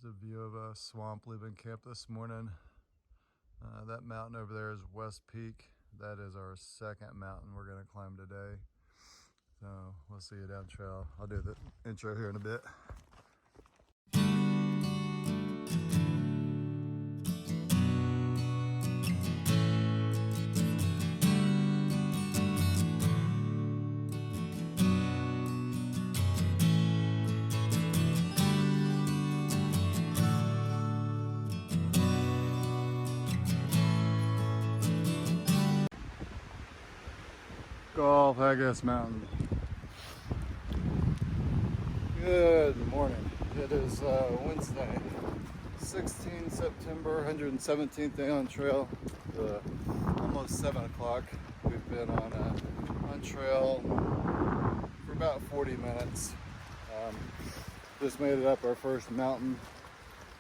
Here's a view of a swamp leaving camp this morning. That mountain over there is West Peak. That is our second mountain we're gonna climb today. So we'll see you down trail. I'll do the intro here in a bit. Galapagos Mountain. Good morning. It is Wednesday, 16 September, 117th day on trail. Almost 7 o'clock. We've been on trail for about 40 minutes. Just made it up our first mountain.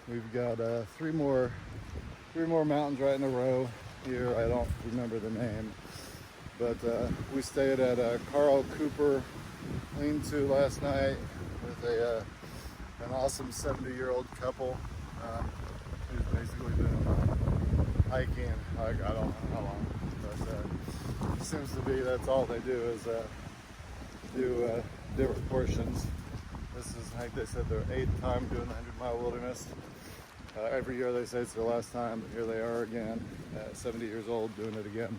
We've got three more mountains right in a row here. I don't remember the name. But we stayed at Carl Cooper lean-to last night with an awesome 70-year-old couple who's basically been hiking. I don't know how long, but it seems to be that's all they do is do different portions. This is, I think they said, their 8th time doing the 100-mile wilderness. Every year they say it's their last time, but here they are again at 70 years old doing it again.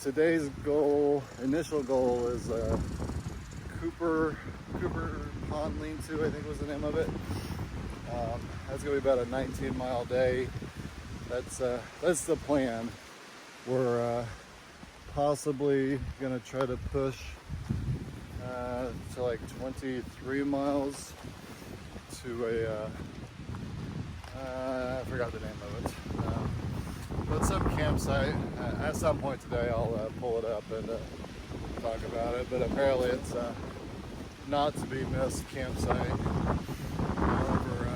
Today's initial goal is Cooper Pond Lean-to, I think was the name of it. That's gonna be about a 19-mile day. That's the plan. We're possibly gonna try to push to like 23 miles to a I forgot the name of it. But some campsite. At some point today I'll pull it up and talk about it, but apparently it's not to be missed campsite. However,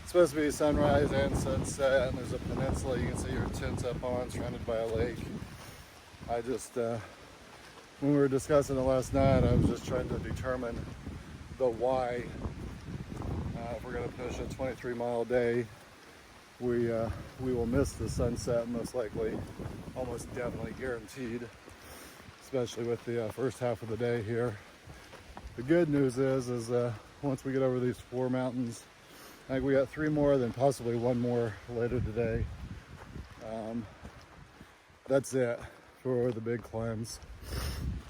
it's supposed to be sunrise and sunset, and there's a peninsula you can see your tents up on, surrounded by a lake. I just, when we were discussing it last night, I was just trying to determine the why. If we're going to push a 23-mile day, we will miss the sunset most likely, almost definitely guaranteed, especially with the first half of the day here. The good news is once we get over these 4 mountains, I think we got 3 more, then possibly 1 more later today. That's it for the big climbs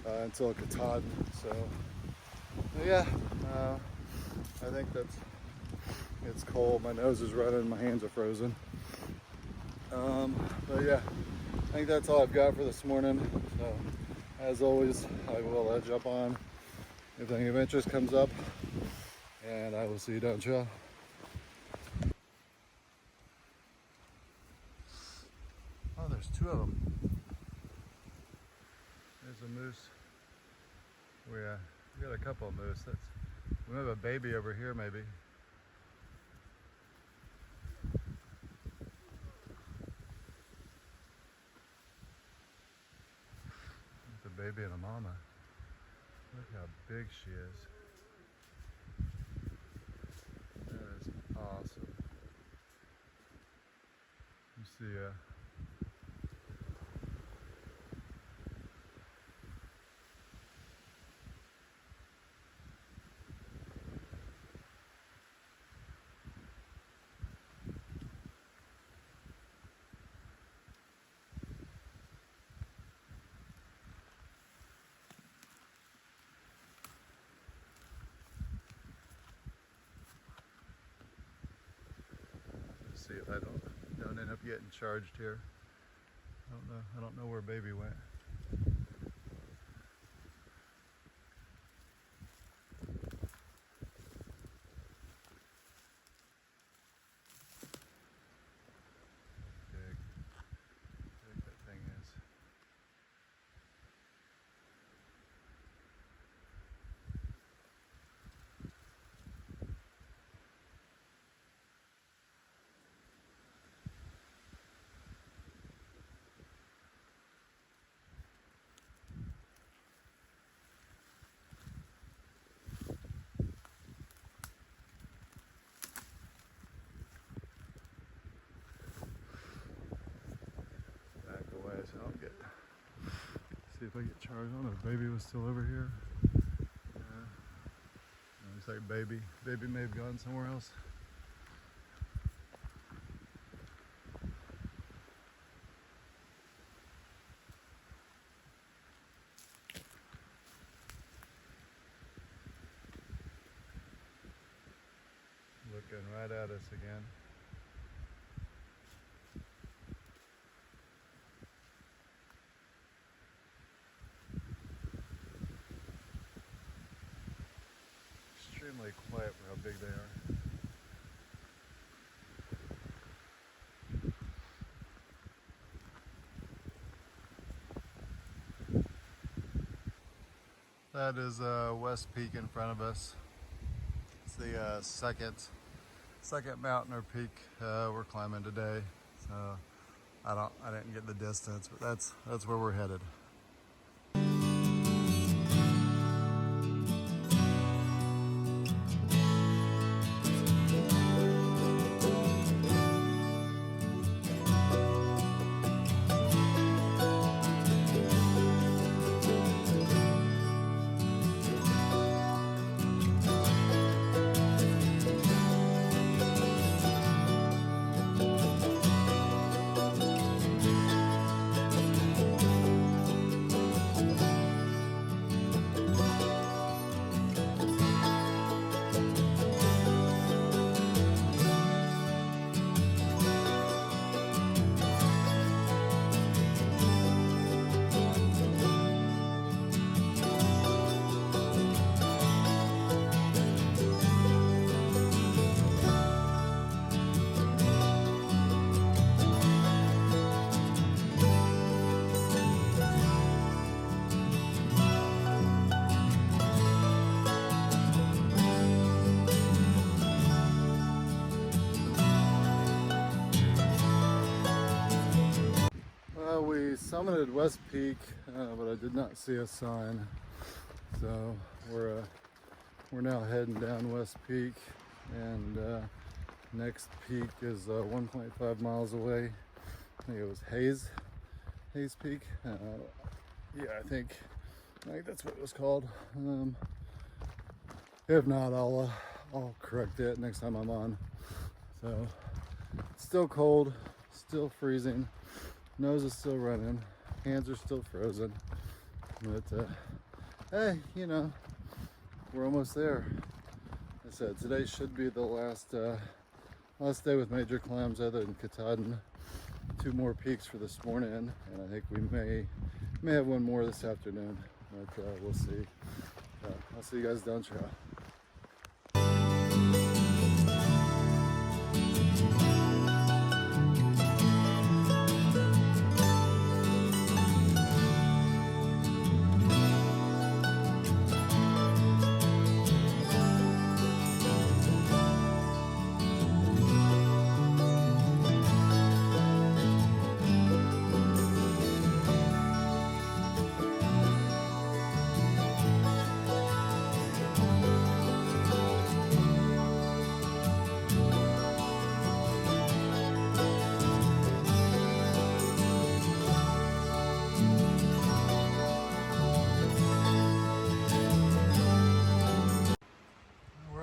until Katahdin. So yeah, I think it's cold, my nose is running, my hands are frozen. But yeah, I think that's all I've got for this morning. So as always, I will jump on if anything of interest comes up, and I will see you down trail. Oh, there's 2 of them. There's a moose. We got a couple of moose. We have a baby over here maybe. Baby and a mama. Look how big she is. That is awesome. You see see if I don't end up getting charged here. I don't know where baby went. Big that thing is. see if I get charged. I don't know if baby was still over here. Yeah. Looks like baby may have gone somewhere else. Looking right at us again. Extremely quiet for how big they are. That is West Peak in front of us. It's the second mountain or peak we're climbing today. So I didn't get the distance, but that's where we're headed. We summited West Peak, but I did not see a sign. So we're now heading down West Peak, and next peak is 1.5 miles away. I think it was Hayes Peak. Yeah, I think that's what it was called. If not, I'll correct it next time I'm on. So it's still cold, still freezing. Nose is still running, hands are still frozen, but hey, you know, we're almost there. Like I said, today should be the last day with major climbs other than Katahdin. 2 more peaks for this morning, and I think we may have one more this afternoon, but we'll see. I'll see you guys down trail.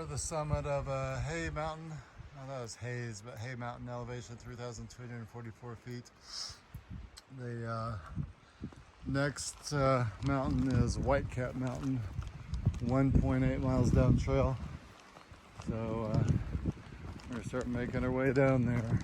The summit of Hay Mountain. Oh, that was Hayes, but Hay Mountain elevation 3,244 feet. The next mountain is Whitecap Mountain, 1.8 miles down trail. So we're gonna start making our way down there.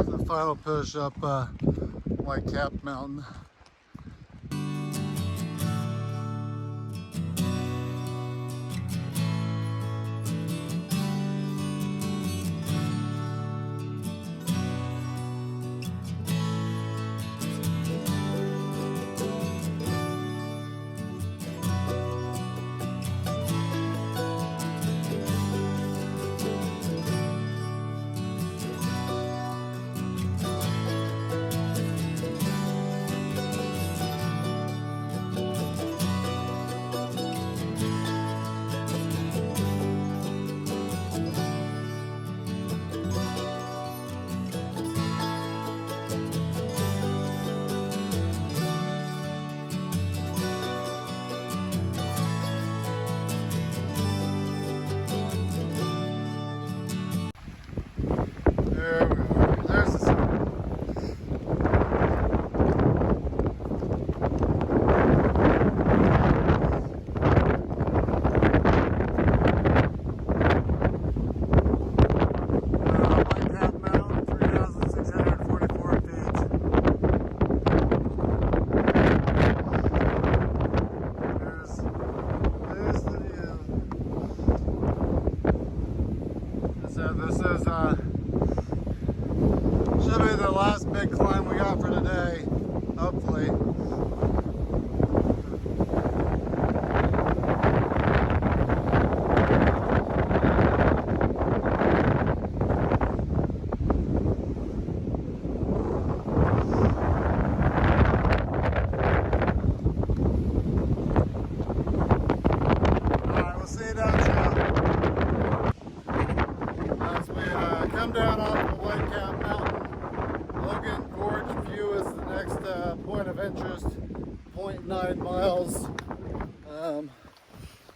The final push up Whitecap Mountain.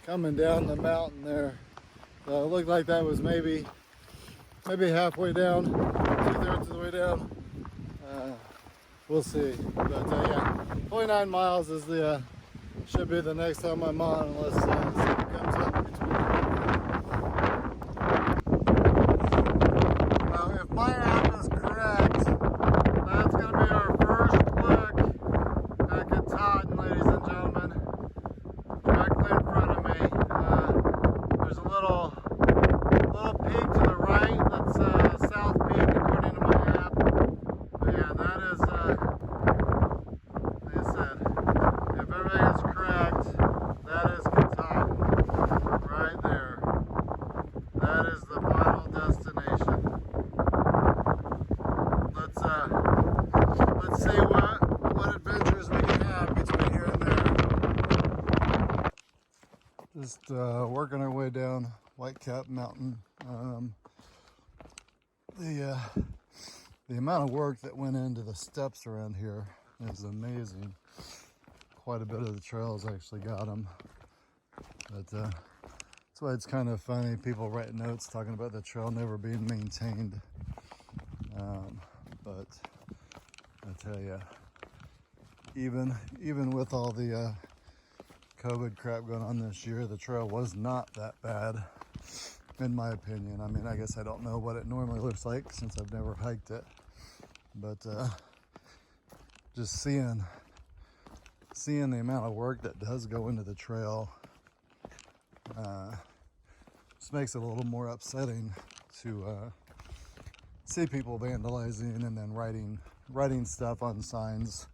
coming down the mountain there. It looked like that was maybe halfway down, 2/3 of the way down. We'll see. But yeah, 29 miles is the should be the next time I'm on, unless something comes up in between. Now, if my app is correct, that's going to be our first look at Katahdin, ladies and gentlemen. Directly in front of me. There's a little peak to the right. That's South Peak according to my app. But yeah, that is, like I said, if everything is correct, that is Katahdin right there. That is the final destination. Let's see what adventures we can have between here and there. Just working our way down Whitecap Mountain. The amount of work that went into the steps around here is amazing. Quite a bit of the trails actually got them. But that's why it's kind of funny. People write notes talking about the trail never being maintained. But I tell you, even with all the COVID crap going on this year, the trail was not that bad, in my opinion. I mean, I guess I don't know what it normally looks like since I've never hiked it, but just seeing the amount of work that does go into the trail just makes it a little more upsetting to see people vandalizing and then writing stuff on signs.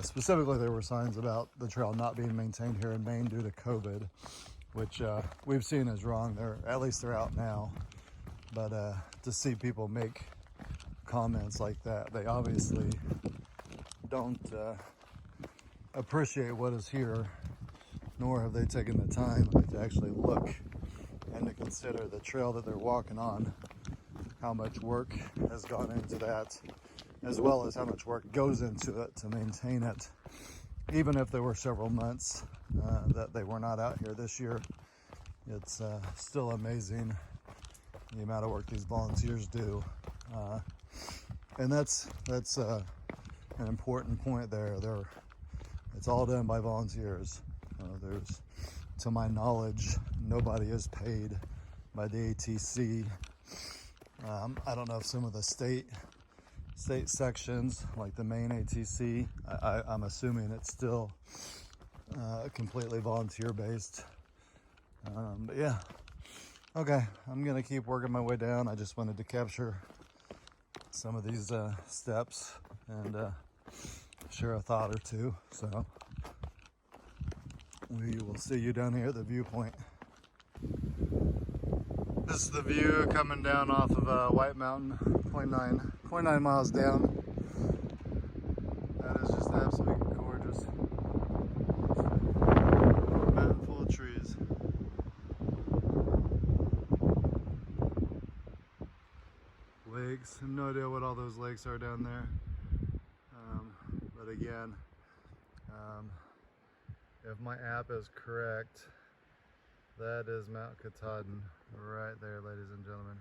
Specifically, there were signs about the trail not being maintained here in Maine due to COVID, which we've seen as wrong. At least they're out now. But to see people make comments like that, they obviously don't appreciate what is here, nor have they taken the time to actually look and to consider the trail that they're walking on, how much work has gone into that, as well as how much work goes into it to maintain it. Even if there were several months that they were not out here this year, it's still amazing the amount of work these volunteers do. And that's an important point there. It's all done by volunteers. There's, to my knowledge, nobody is paid by the ATC. I don't know if some of the state sections, like the Maine ATC, I'm assuming it's still completely volunteer based. But yeah, okay, I'm gonna keep working my way down. I just wanted to capture some of these steps and share a thought or two. So we will see you down here at the viewpoint. This is the view coming down off of White Mountain, 29 miles down. That is just absolutely gorgeous. Mountain full of trees. Lakes, I have no idea what all those lakes are down there. But again, if my app is correct, that is Mount Katahdin right there, ladies and gentlemen.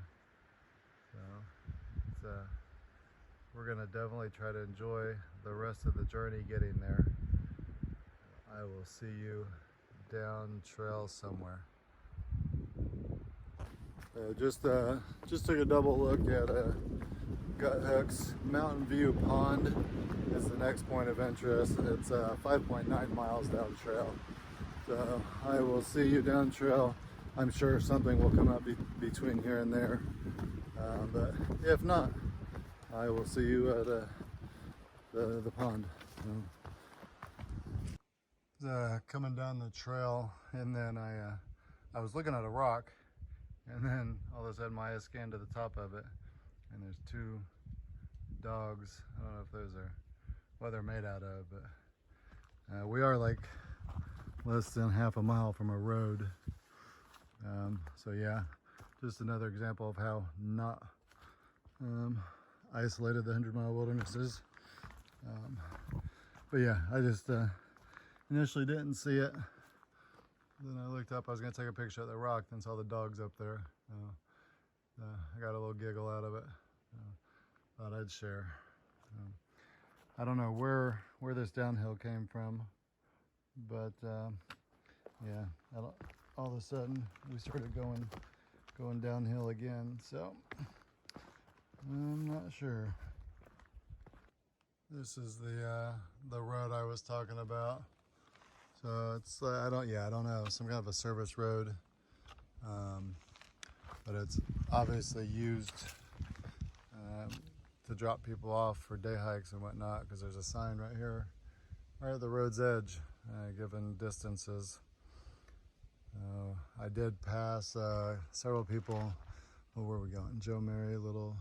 So we're gonna definitely try to enjoy the rest of the journey getting there. I will see you down trail somewhere. Just took a double look at Gut Hook's Mountain View Pond. Is the next point of interest. It's 5.9 miles down trail. So I will see you down trail. I'm sure something will come up between here and there. But if not, I will see you at the pond. Coming down the trail, and then I was looking at a rock, and then all of a sudden my eye scanned to the top of it, and there's two dogs. I don't know if those are what they're made out of, but we are like less than half a mile from a road. So yeah, just another example of how not isolated the 100-mile wilderness is. But yeah, I just initially didn't see it. Then I looked up, I was gonna take a picture of the rock, then saw the dogs up there. I got a little giggle out of it. Thought I'd share. I don't know where this downhill came from, but yeah, all of a sudden we started going downhill again. So I'm not sure. This is the road I was talking about. So it's I don't know, some kind of a service road, but it's obviously used to drop people off for day hikes and whatnot, because there's a sign right here, right at the road's edge, given distances. I did pass several people. Well, where are we going? Joe, Mary, Little.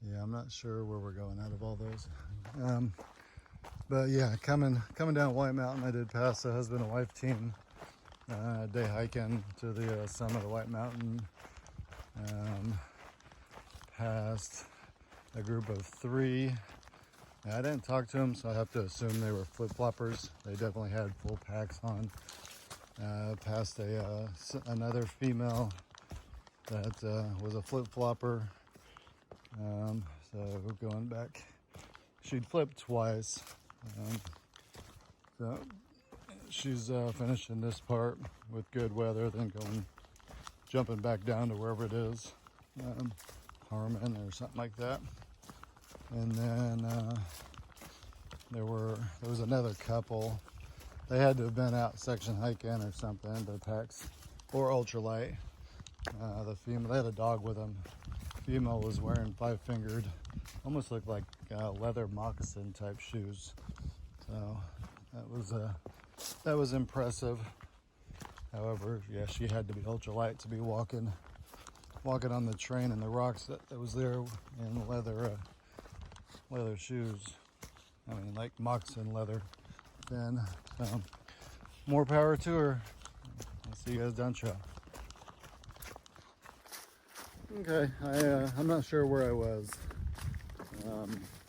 Yeah, I'm not sure where we're going out of all those. But yeah, coming down White Mountain, I did pass a husband and wife team day hiking to the summit of White Mountain. Passed a group of 3. I didn't talk to them, so I have to assume they were flip-floppers. They definitely had full packs on. Passed another female that was a flip-flopper. So going back, she'd flipped twice. So she's finishing this part with good weather, then jumping back down to wherever it is, Harmon or something like that. And then there was another couple. They had to have been out section hiking or something. Their packs or ultralight. The female, they had a dog with them. Female was wearing 5-fingered, almost looked like leather moccasin type shoes. So that was impressive. However, yeah, she had to be ultralight to be walking on the train and the rocks that was there in leather shoes. I mean, like moccasin leather. Then more power to her. I'll see you guys down trail. Okay, I'm not sure where I was.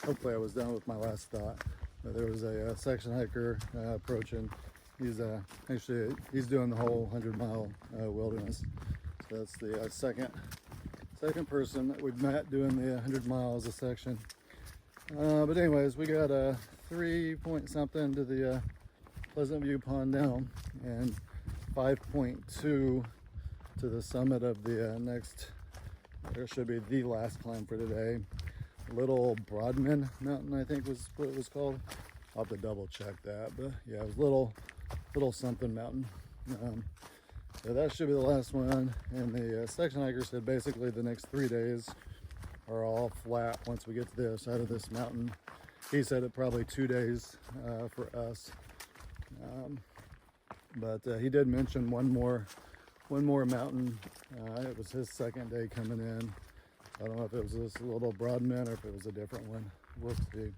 Hopefully I was done with my last thought. But there was a section hiker approaching. He's doing the whole 100-mile wilderness. So that's the second person that we've met doing the 100 miles a section. But anyways, we got a 3-point-something to the Pleasant View Pond down, and 5.2 to the summit of the next. There should be the last climb for today. Little Broadman Mountain, I think was what it was called. I'll have to double check that, but yeah, it was little something mountain. So that should be the last one. And the section hiker said basically the next 3 days are all flat once we get to the other side of this mountain. He said it probably 2 days for us. But he did mention one more mountain. It was his second day coming in. I don't know if it was this little Broadman or if it was a different one. We'll see.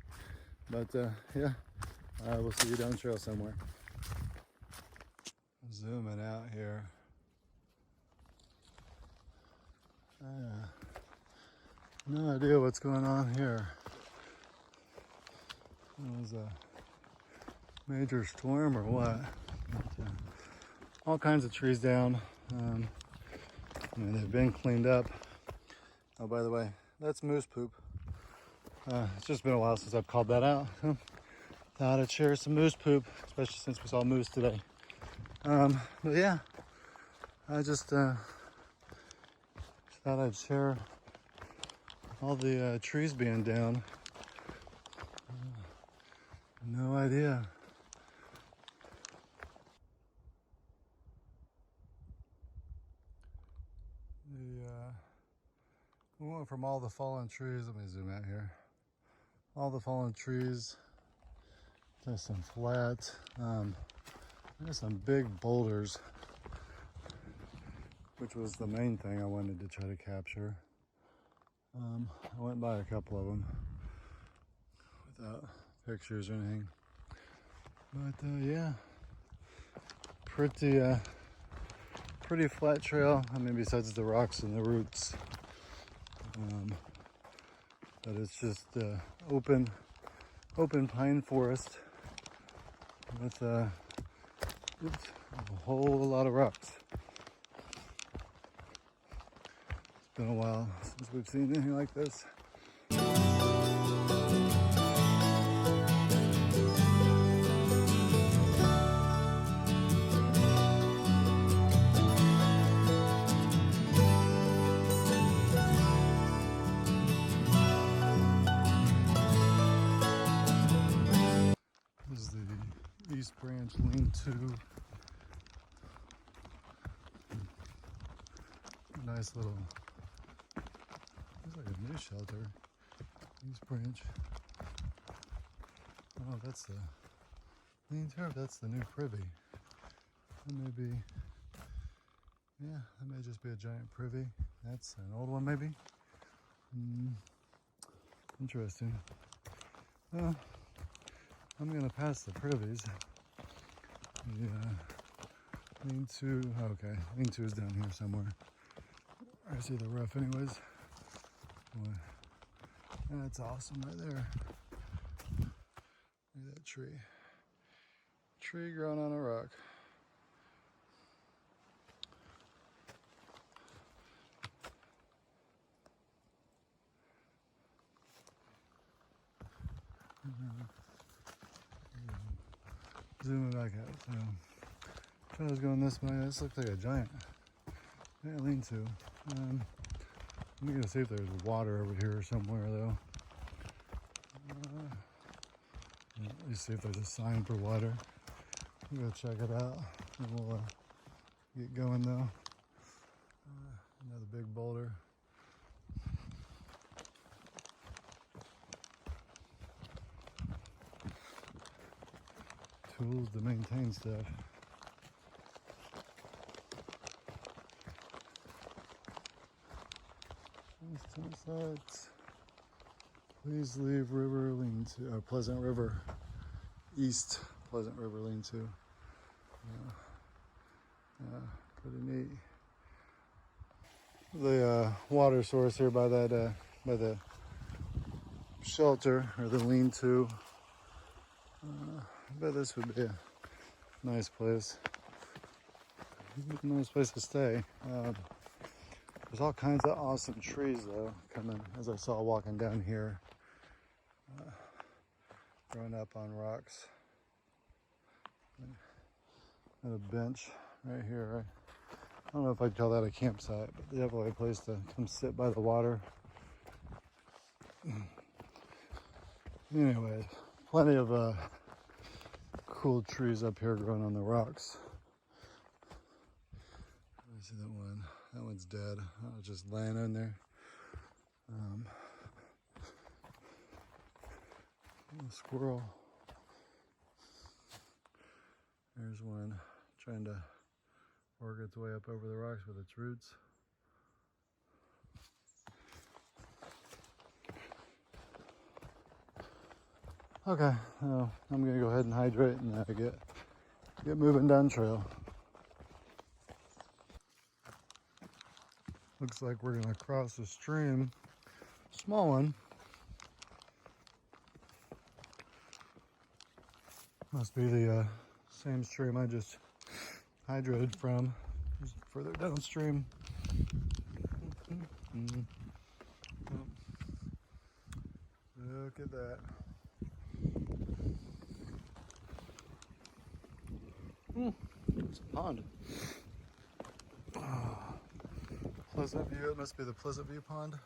But yeah, we'll see you down the trail somewhere. Zooming out here. No idea what's going on here. It was a major storm or what? But, all kinds of trees down. I mean, they've been cleaned up. Oh, by the way, that's moose poop. It's just been a while since I've called that out. So thought I'd share some moose poop, especially since we saw moose today. But yeah, I just thought I'd share all the trees being down. No idea. We went from all the fallen trees. Let me zoom out here. All the fallen trees to some flat. There's some big boulders, which was the main thing I wanted to try to capture. I went by a couple of them without pictures or anything. But yeah, pretty flat trail. I mean, besides the rocks and the roots. But it's just open pine forest with A whole lot of rocks. It's been a while since we've seen anything like this. This is the East Branch lean-to. Nice little, looks like a new shelter. East Branch. Oh, that's the lean-to. That's the new privy. That may be, yeah, that may just be a giant privy. That's an old one, maybe. Interesting. Well, I'm gonna pass the privies. Yeah, lean-to. Okay, lean-to is down here somewhere. I see the roof, anyways. Boy, that's awesome right there. Look at that tree. Tree growing on a rock. Zooming back out. So, if I was going this way, this looks like a giant. Yeah, lean-to. I'm gonna see if there's water over here somewhere, though. Let me see if there's a sign for water. I'm gonna check it out, and we'll get going, though. Another big boulder. Tools to maintain stuff. Sites. Please leave river lean-to, Pleasant River, East Pleasant River lean-to. Pretty neat. The water source here by that by the shelter or the lean-to. I bet this would be a nice place. Nice place to stay. There's all kinds of awesome trees, though, coming, as I saw walking down here, growing up on rocks. And a bench right here. I don't know if I'd call that a campsite, but definitely a place to come sit by the water. Anyways, plenty of cool trees up here growing on the rocks. Let me see that one. That one's dead. I was just laying in there. A squirrel. There's one trying to work its way up over the rocks with its roots. Okay, I'm gonna go ahead and hydrate and get moving down trail. Looks like we're gonna cross a stream, small one. Must be the same stream I just hydrated from, just further downstream. Look at that. It's a pond. Pleasant View, it must be the Pleasant View pond.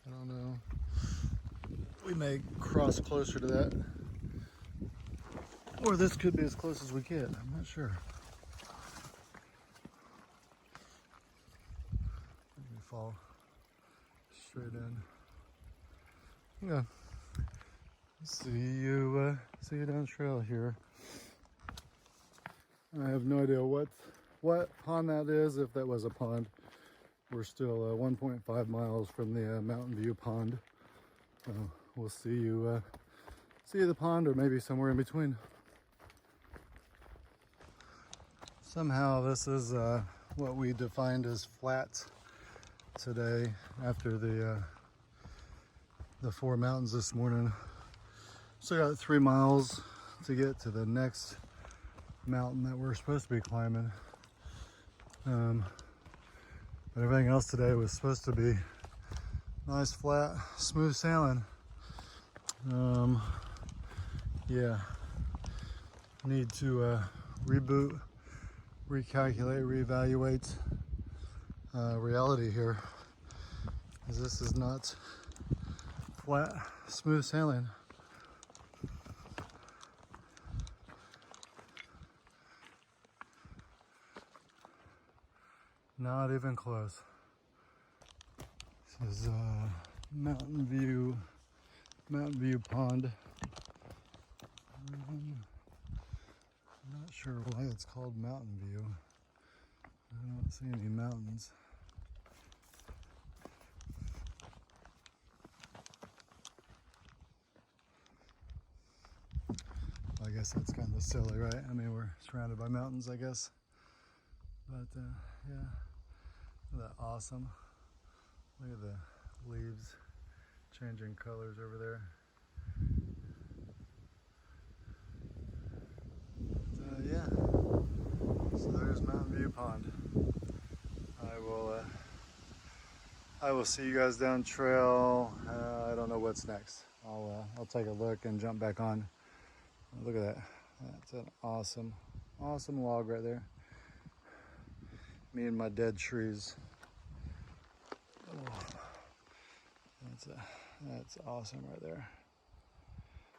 I don't know. We may cross closer to that. Or this could be as close as we get, I'm not sure. We fall straight in. Yeah. See you down the trail here. I have no idea what pond that is, if that was a pond. We're still 1.5 miles from the Mountain View pond. We'll see you at the pond, or maybe somewhere in between. Somehow this is what we defined as flat today after the 4 mountains this morning. So I got 3 miles to get to the next mountain that we're supposed to be climbing. But everything else today was supposed to be nice, flat, smooth sailing. Yeah, need to reboot, recalculate, reevaluate reality here, because this is not flat, smooth sailing. Not even close. This is Mountain View Pond. I'm not sure why it's called Mountain View. I don't see any mountains. I guess that's kind of silly, right? I mean, we're surrounded by mountains, I guess. But yeah, isn't that awesome? Look at the leaves changing colors over there. Yeah, so there's Mountain View Pond. I will see you guys down trail. I don't know what's next. I'll take a look and jump back on. Look at that. That's an awesome log right there. Me and my dead trees. Oh, that's awesome right there.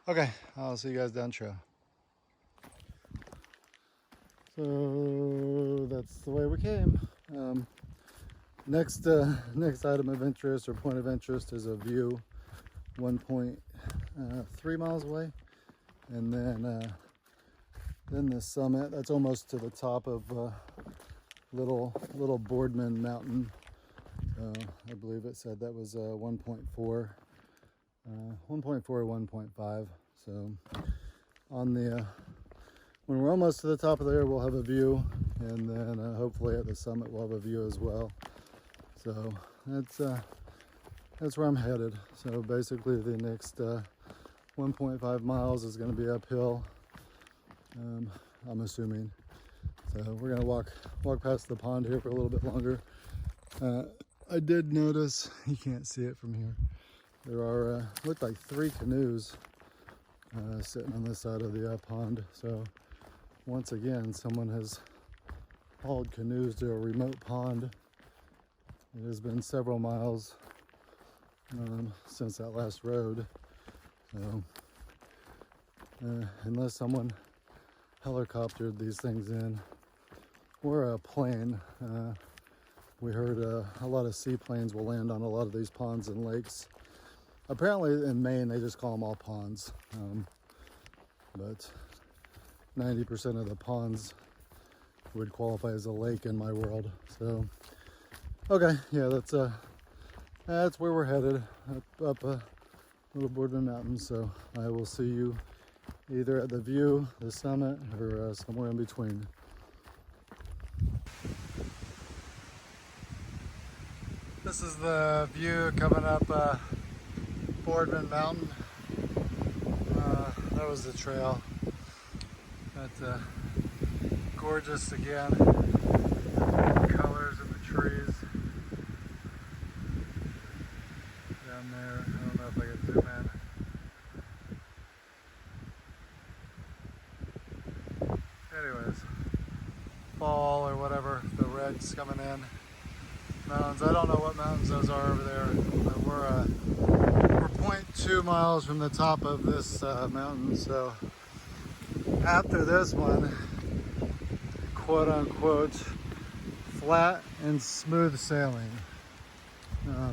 Okay, I'll see you guys down trail. So that's the way we came. Next item of interest or point of interest is a view 1.3 miles away, and then the summit. That's almost to the top of little Boardman Mountain. I believe it said that was 1.4 or 1.5. So on the when we're almost to the top of there, we'll have a view, and then hopefully at the summit we'll have a view as well. So that's where I'm headed. So basically the next 1.5 miles is going to be uphill, I'm assuming. So we're going to walk past the pond here for a little bit longer. I did notice, you can't see it from here, there are looked like 3 canoes sitting on this side of the pond. So once again, someone has hauled canoes to a remote pond. It has been several miles since that last road. So unless someone helicoptered these things in, or a plane, we heard a lot of seaplanes will land on a lot of these ponds and lakes. Apparently in Maine they just call them all ponds, but 90% of the ponds would qualify as a lake in my world. So okay, yeah, that's where we're headed, up Little Boardman Mountain. So I will see you either at the view, the summit, or somewhere in between. This is the view coming up Boardman Mountain. That was the trail. But gorgeous again. Colors of the trees down there. I don't know if I can zoom in. Anyways, fall or whatever, the red's coming in. Mountains. I don't know what mountains those are over there. But we're 0.2 miles from the top of this mountain. So after this one, quote unquote, flat and smooth sailing.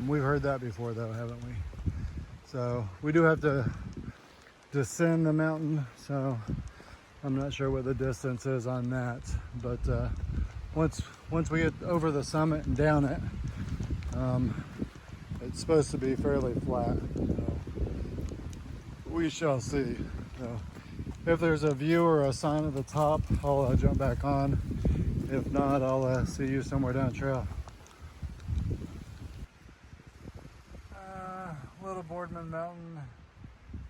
We've heard that before though, haven't we? So we do have to descend the mountain. So I'm not sure what the distance is on that, but once we get over the summit and down it, it's supposed to be fairly flat. So we shall see. So if there's a view or a sign at the top, I'll jump back on. If not, I'll see you somewhere down trail. Little Boardman Mountain,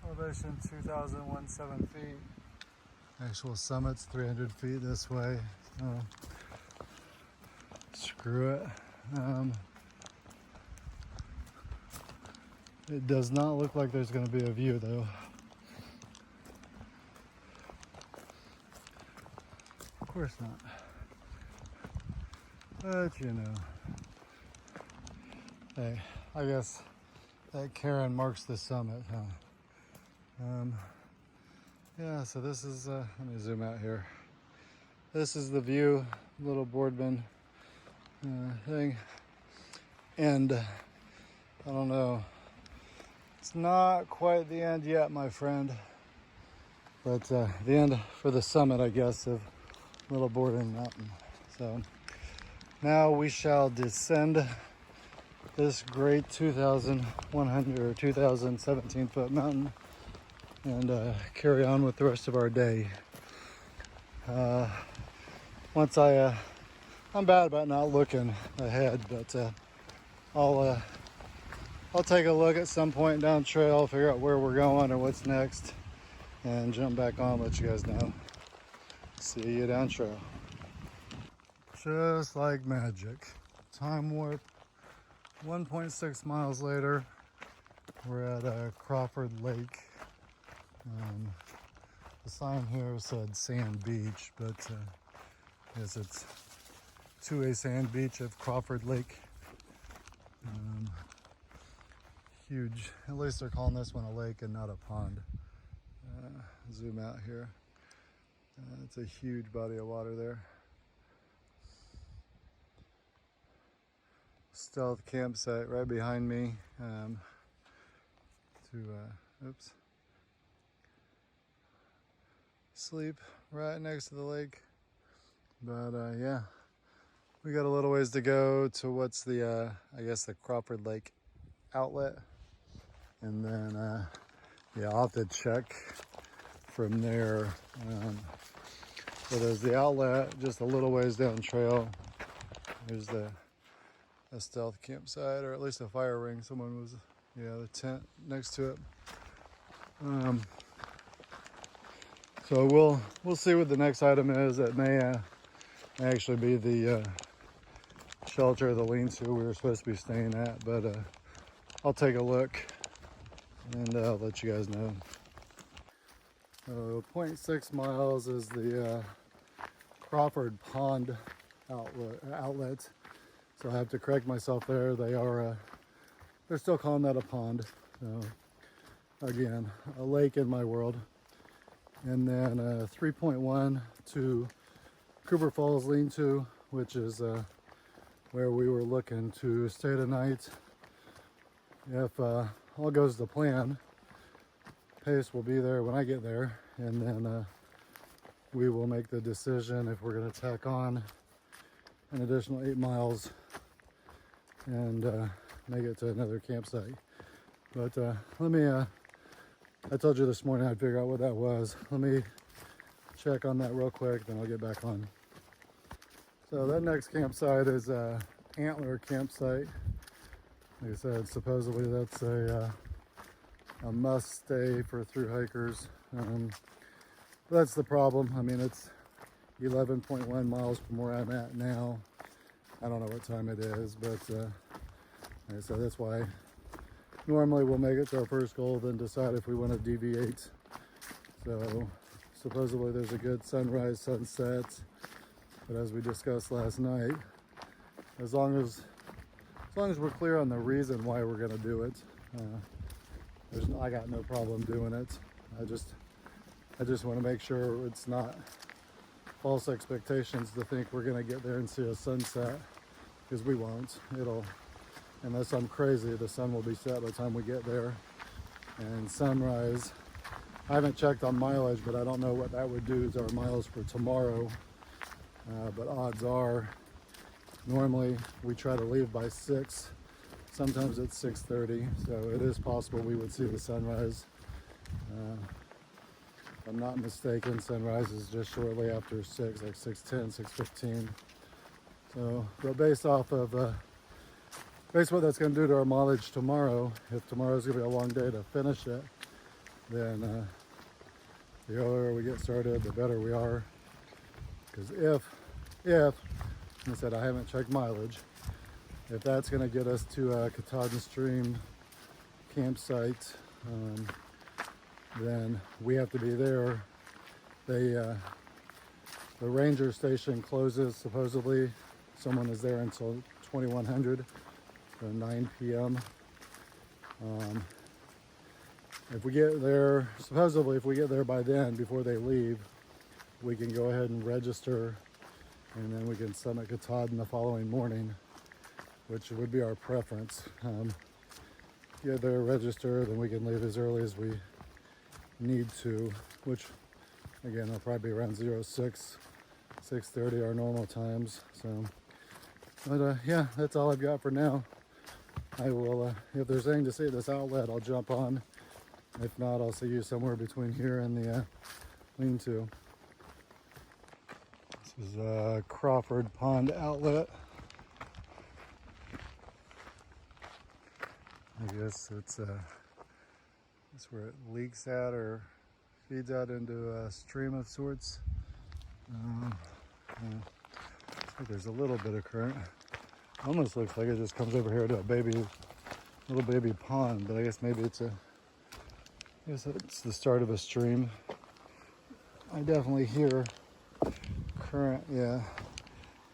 elevation 2,017 feet. Actual summit's 300 feet this way. So screw it. It does not look like there's going to be a view though. Of course not. But you know. Hey, I guess that Karen marks the summit, huh? Yeah, so this is, let me zoom out here. This is the view, little Boardman thing. And I don't know, it's not quite the end yet, my friend. But the end for the summit, I guess, of Little Boardman Mountain. So now we shall descend this great 2,100 or 2,017 foot mountain and carry on with the rest of our day. Once I'm bad about not looking ahead, but I'll take a look at some point down trail, figure out where we're going or what's next, and jump back on, let you guys know. See you down trail. Just like magic. Time warp. 1.6 miles later, we're at Crawford Lake. The sign here said Sand Beach, but yes, it's to a sand beach of Crawford Lake. Huge, at least they're calling this one a lake and not a pond. Zoom out here. It's a huge body of water there. Stealth campsite right behind me. Oops. Sleep right next to the lake. But yeah, we got a little ways to go to what's the, I guess the Crawford Lake outlet. And then, yeah, I'll have to check from there. So there's the outlet, just a little ways down trail. There's a stealth campsite, or at least a fire ring. Someone was, yeah, the tent next to it. So we'll see what the next item is. It may actually be the shelter, the lean-to we were supposed to be staying at, but I'll take a look and I'll let you guys know. 0.6 miles is the Crawford Pond outlet. So I have to correct myself there. They're still calling that a pond. So again, a lake in my world. And then 3.1 to Cooper Falls Lean-to, which is where we were looking to stay tonight. If all goes to plan, Pace will be there when I get there, and then we will make the decision if we're going to tack on an additional 8 miles and make it to another campsite. But let me, I told you this morning I'd figure out what that was. Let me check on that real quick, then I'll get back on. So that next campsite is Antler Campsite. Like I said, supposedly that's a must stay for thru hikers. That's the problem. I mean, it's 11.1 miles from where I'm at now. I don't know what time it is, but like I said, that's why normally we'll make it to our first goal, then decide if we want to deviate. So supposedly there's a good sunrise, sunset, but as we discussed last night, as long as we're clear on the reason why we're going to do it, I got no problem doing it. I just want to make sure it's not false expectations to think we're going to get there and see a sunset, because we won't. Unless I'm crazy, the sun will be set by the time we get there. And sunrise, I haven't checked on mileage, but I don't know what that would do to our miles for tomorrow. But odds are, normally we try to leave by 6. Sometimes it's 6:30, so it is possible we would see the sunrise. If I'm not mistaken, sunrise is just shortly after 6, like 6:10, 6:15. So, but based off of what that's going to do to our mileage tomorrow, if tomorrow's going to be a long day to finish it, then The earlier we get started, the better we are. Because if, like I said, I haven't checked mileage, if that's going to get us to Katahdin Stream campsite, then we have to be there. The ranger station closes, supposedly. Someone is there until 2100 or 9 p.m. If we get there, supposedly if we get there by then, before they leave, we can go ahead and register, and then we can summit Katahdin the following morning, which would be our preference. Get there, register, then we can leave as early as we need to, which again will probably be around 6:30 our normal times. So, but yeah, that's all I've got for now. I will, if there's anything to see at this outlet, I'll jump on. If not, I'll see you somewhere between here and the lean-to. This is Crawford Pond Outlet. I guess it's that's where it leaks out or feeds out into a stream of sorts. Yeah. Looks like there's a little bit of current. Almost looks like it just comes over here to a little baby pond, but I guess maybe I guess it's the start of a stream. I definitely hear current, yeah.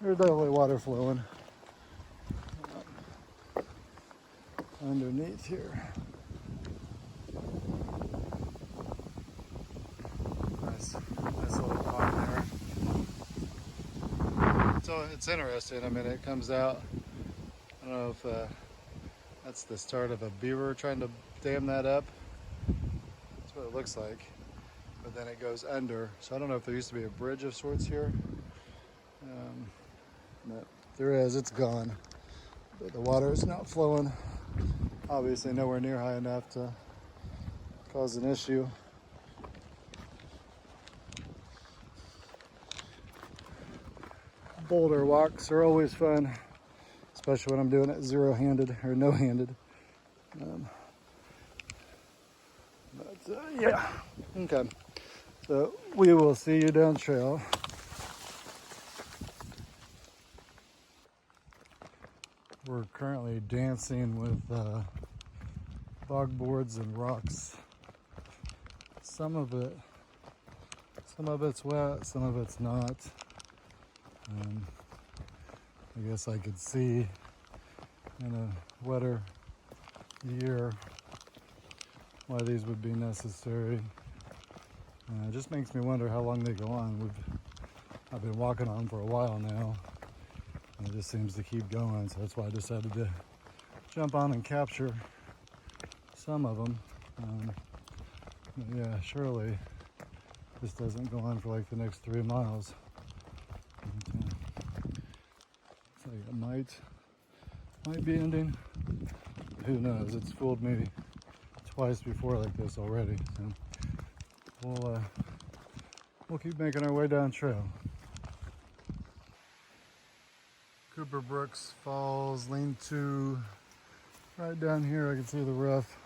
There's definitely water flowing underneath here. Nice little pond there. So it's interesting. I mean, it comes out. I don't know if that's the start of a beaver trying to dam that up. That's what it looks like. But then it goes under. So I don't know if there used to be a bridge of sorts here. But there is. It's gone. But the water is not flowing. Obviously nowhere near high enough to cause an issue. Boulder walks are always fun, especially when I'm doing it zero-handed or no-handed. Yeah, okay. So we will see you down trail. We're currently dancing with bog boards and rocks. Some of it's wet, some of it's not. I guess I could see in a wetter year why these would be necessary. It just makes me wonder how long they go on. I've been walking on them for a while now, and it just seems to keep going. So that's why I decided to jump on and capture some of them. But yeah, surely this doesn't go on for like the next 3 miles. So it might be ending. Who knows? It's fooled me twice before like this already. So we'll keep making our way down trail. Cooper Brooks Falls lean-to right down here. I can see the roof.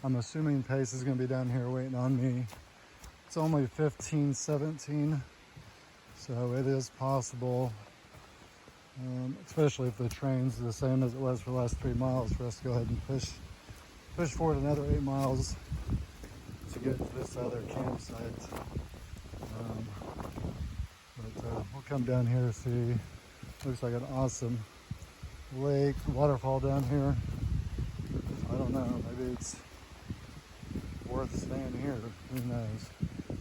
I'm assuming Pace is going to be down here waiting on me. It's only 15:17, so it is possible, especially if the train's the same as it was for the last 3 miles, for us to go ahead and push forward another 8 miles to get to this other campsite. But we'll come down here and see. Looks like an awesome lake, waterfall down here. I don't know, maybe it's worth staying here. Who knows?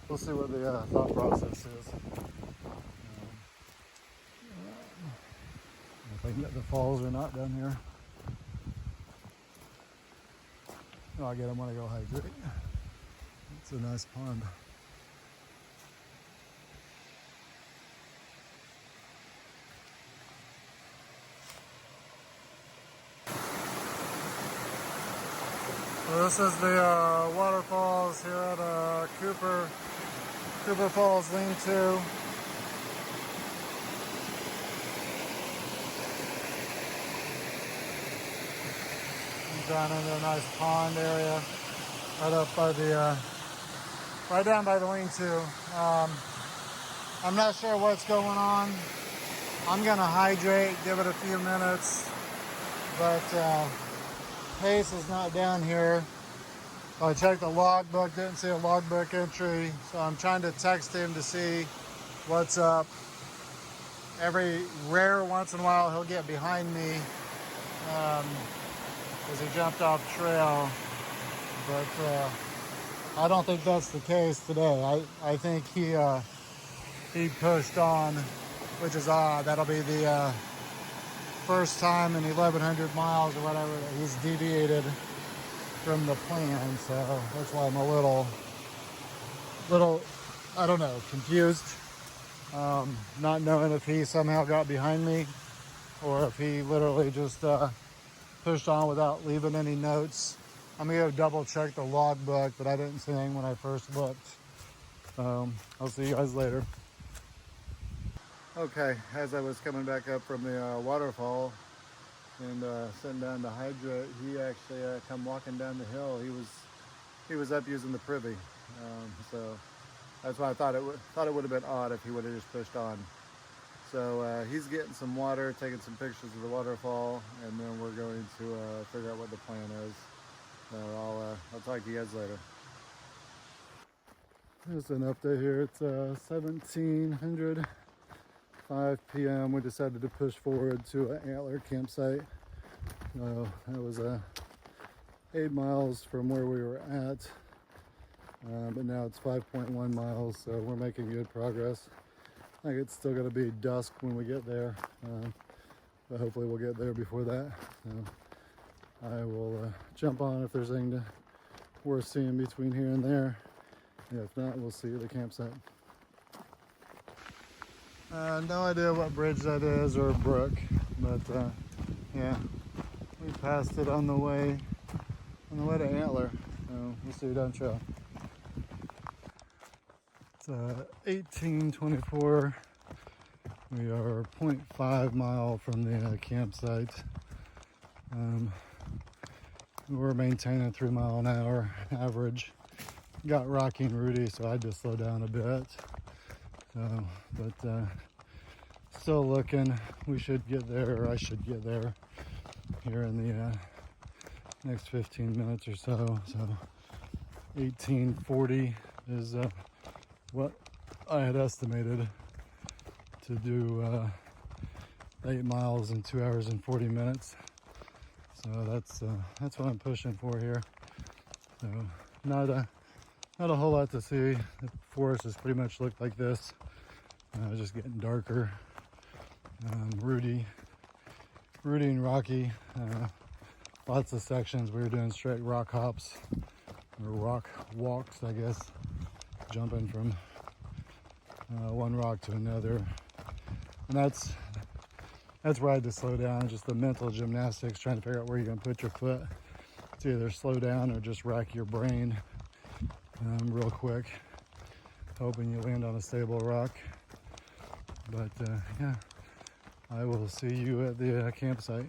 We'll see what the thought process is. If I can get the falls or not down here. I'll get them when I go hydrate. It's a nice pond. So this is the waterfalls here at Cooper Falls lean-to. Down into a nice pond area right up by the right down by the lean-to. I'm not sure what's going on. I'm gonna hydrate, give it a few minutes, but Pace is not down here. I checked the logbook, didn't see a logbook entry, so I'm trying to text him to see what's up. Every rare once in a while, he'll get behind me because he jumped off trail, but I don't think that's the case today. I think he pushed on, which is odd. That'll be the first time in 1,100 miles or whatever that he's deviated from the plan, so that's why I'm a little, I don't know, confused. Not knowing if he somehow got behind me or if he literally just pushed on without leaving any notes. I'm gonna go double check the logbook, but I didn't see anything when I first looked. I'll see you guys later. Okay, as I was coming back up from the waterfall and sitting down to hydrate, he actually come walking down the hill. He was up using the privy, so that's why I thought it would have been odd if he would have just pushed on. So he's getting some water, taking some pictures of the waterfall, and then we're going to figure out what the plan is. So I'll talk to you guys later. There's an update here. It's 17:05 p.m. We decided to push forward to an Antler Campsite. That was 8 miles from where we were at, but now it's 5.1 miles, so we're making good progress. I think it's still going to be dusk when we get there, but hopefully we'll get there before that. So I will jump on if there's anything worth seeing between here and there. If not, we'll see you at the campsite. No idea what bridge that is or brook, but yeah, we passed it on the way to Antler. So we'll see you down trail. It's 18:24. We are 0.5 mile from the campsite. We're maintaining 3 mile an hour average. Got Rocky and Rudy, so I just slowed down a bit. So, but still looking. We should get there, or I should get there here in the next 15 minutes or so. So 18:40 is what I had estimated to do 8 miles in 2 hours and 40 minutes. So that's what I'm pushing for here. So not a whole lot to see. The forest has pretty much looked like this, just getting darker. Rudy and Rocky, lots of sections we were doing straight rock hops or rock walks, I guess, jumping from one rock to another, and that's where I had to slow down. Just the mental gymnastics, trying to figure out where you're gonna put your foot to either slow down or just rack your brain real quick, hoping you land on a stable rock. But yeah, I will see you at the campsite.